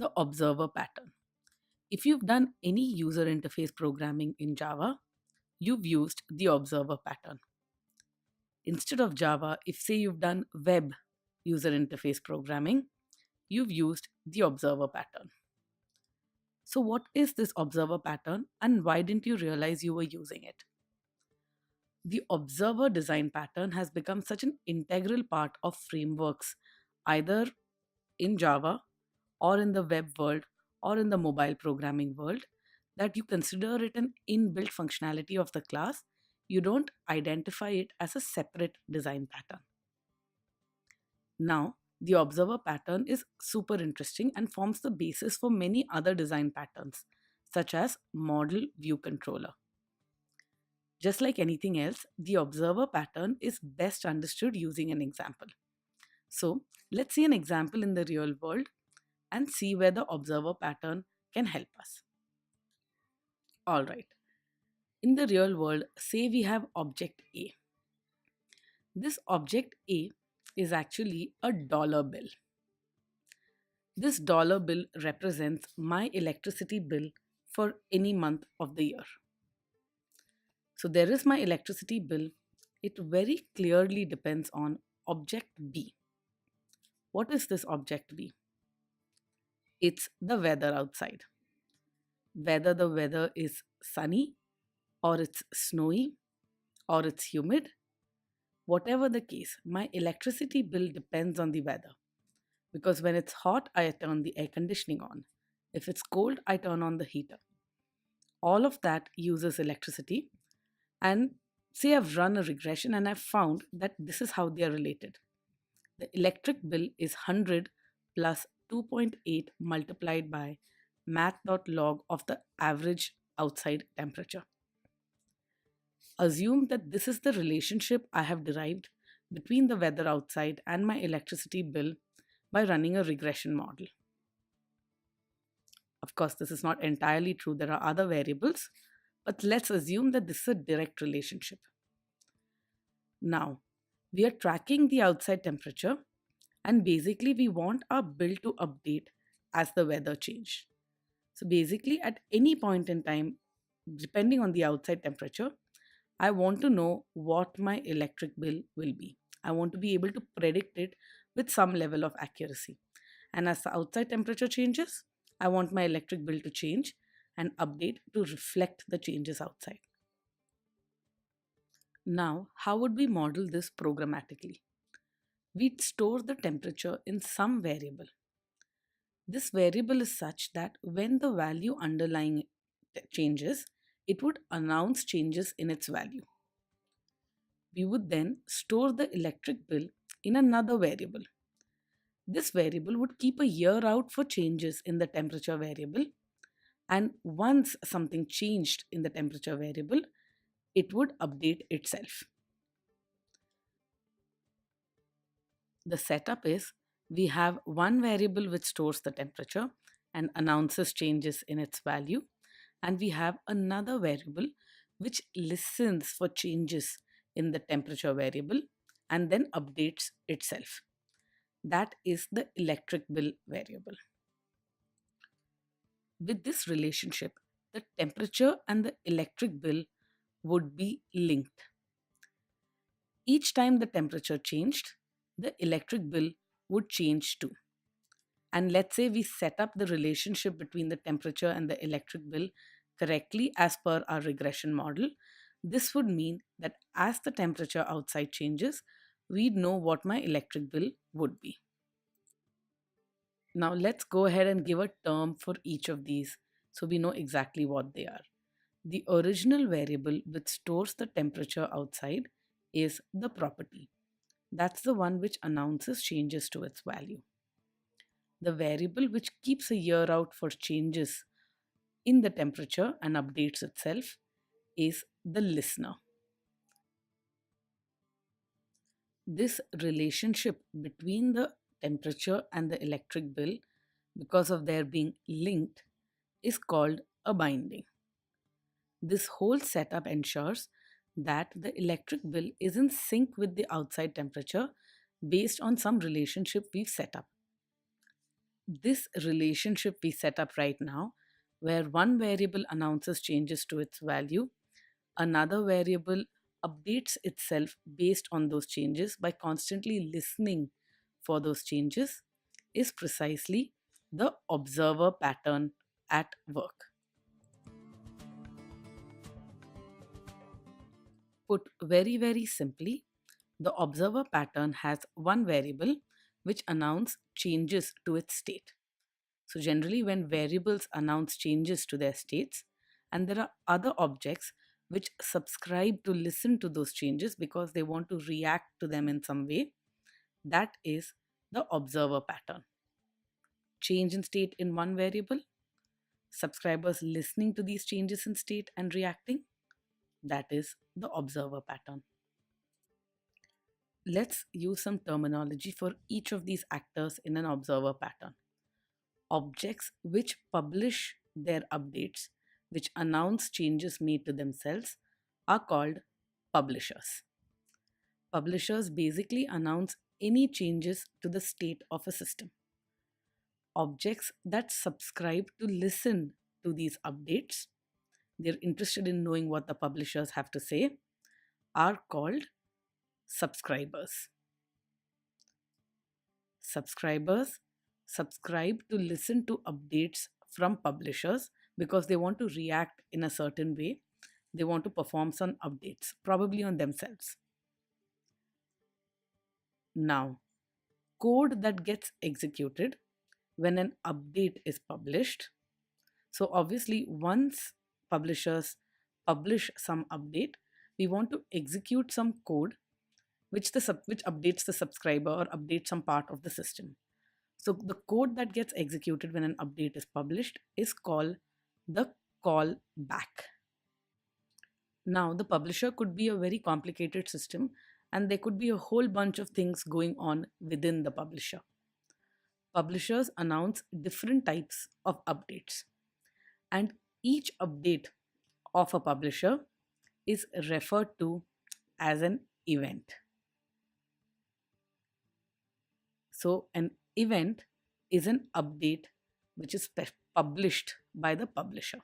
the observer pattern. If you've done any user interface programming in Java, you've used the observer pattern. Instead of Java, if say you've done web user interface programming, you've used the observer pattern. So, what is this observer pattern and why didn't you realize you were using it? The observer design pattern has become such an integral part of frameworks, either in Java or in the web world or in the mobile programming world, that you consider it an inbuilt functionality of the class. You don't identify it as a separate design pattern. Now, the observer pattern is super interesting and forms the basis for many other design patterns, such as model view controller. Just like anything else, the observer pattern is best understood using an example. So, let's see an example in the real world and see where the observer pattern can help us. All right. In the real world, say we have object A. This object A is actually a dollar bill. This dollar bill represents my electricity bill for any month of the year. So there is my electricity bill. It very clearly depends on object B. What is this object B? It's the weather outside. Whether the weather is sunny or it's snowy or it's humid, whatever the case, my electricity bill depends on the weather. Because when it's hot, I turn the air conditioning on. If it's cold, I turn on the heater. All of that uses electricity. And say I've run a regression and I've found that this is how they are related. The electric bill is 100 plus 2.8 multiplied by math.log of the average outside temperature. Assume that this is the relationship I have derived between the weather outside and my electricity bill by running a regression model. Of course, this is not entirely true, there are other variables, but let's assume that this is a direct relationship. Now, we are tracking the outside temperature and basically we want our bill to update as the weather change. So basically at any point in time, depending on the outside temperature, I want to know what my electric bill will be. I want to be able to predict it with some level of accuracy. And as the outside temperature changes, I want my electric bill to change and update to reflect the changes outside. Now, how would we model this programmatically? We'd store the temperature in some variable. This variable is such that when the value underlying changes, it would announce changes in its value. We would then store the electric bill in another variable. This variable would keep a year out for changes in the temperature variable, and once something changed in the temperature variable, it would update itself. The setup is we have one variable which stores the temperature and announces changes in its value, and we have another variable which listens for changes in the temperature variable and then updates itself. That is the electric bill variable. With this relationship, the temperature and the electric bill would be linked. Each time the temperature changed, the electric bill would change too. And let's say we set up the relationship between the temperature and the electric bill correctly as per our regression model. This would mean that as the temperature outside changes, we'd know what my electric bill would be. Now let's go ahead and give a term for each of these so we know exactly what they are. The original variable which stores the temperature outside is the property. That's the one which announces changes to its value. The variable which keeps a year out for changes in the temperature and updates itself is the listener. This relationship between the temperature and the electric bill, because of their being linked, is called a binding. This whole setup ensures that the electric bill is in sync with the outside temperature based on some relationship we've set up. this relationship we set up right now, where one variable announces changes to its value, another variable updates itself based on those changes by constantly listening for those changes, is precisely the observer pattern at work. Put very, very simply, the observer pattern has one variable which announces changes to its state. So, generally, when variables announce changes to their states, and there are other objects which subscribe to listen to those changes because they want to react to them in some way, that is the observer pattern. Change in state in one variable, subscribers listening to these changes in state and reacting, that is the observer pattern. Let's use some terminology for each of these actors in an observer pattern. Objects which publish their updates, which announce changes made to themselves, are called publishers. Publishers basically announce any changes to the state of a system. Objects that subscribe to listen to these updates, they're interested in knowing what the publishers have to say, are called subscribers. Subscribers subscribe to listen to updates from publishers because they want to react in a certain way. They want to perform some updates, probably on themselves. Now, code that gets executed when an update is published. So, obviously, once publishers publish some update, we want to execute some code which updates the subscriber or updates some part of the system. So the code that gets executed when an update is published is called the callback. Now, the publisher could be a very complicated system, and there could be a whole bunch of things going on within the publisher. Publishers announce different types of updates, and each update of a publisher is referred to as an event. So, an event is an update which is published by the publisher.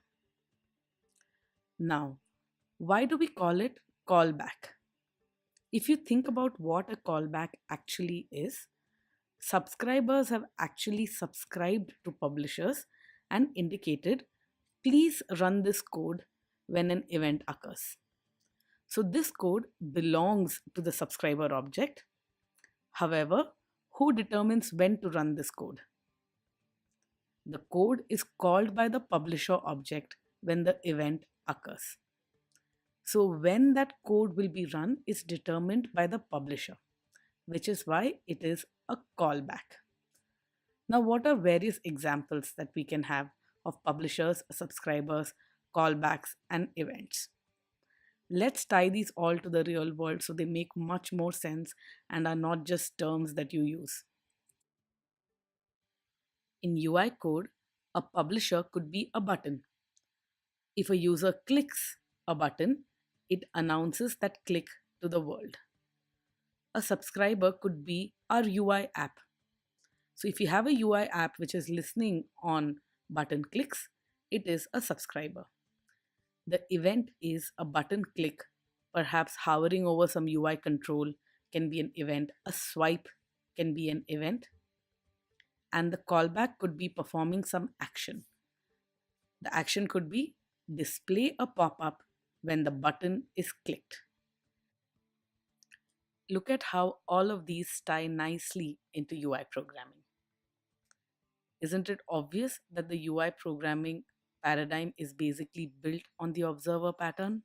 Now, why do we call it callback? If you think about what a callback actually is, subscribers have actually subscribed to publishers and indicated, please run this code when an event occurs. So, this code belongs to the subscriber object. However, who determines when to run this code? The code is called by the publisher object when the event occurs. So, when that code will be run is determined by the publisher, which is why it is a callback. Now, what are various examples that we can have of publishers, subscribers, callbacks, and events? Let's tie these all to the real world so they make much more sense and are not just terms that you use. In UI code, a publisher could be a button. If a user clicks a button, it announces that click to the world. A subscriber could be our UI app. So if you have a UI app which is listening on button clicks, it is a subscriber. The event is a button click, perhaps hovering over some UI control can be an event, a swipe can be an event, and the callback could be performing some action. The action could be display a pop up when the button is clicked. Look at how all of these tie nicely into UI programming. Isn't it obvious that the UI programming paradigm is basically built on the observer pattern?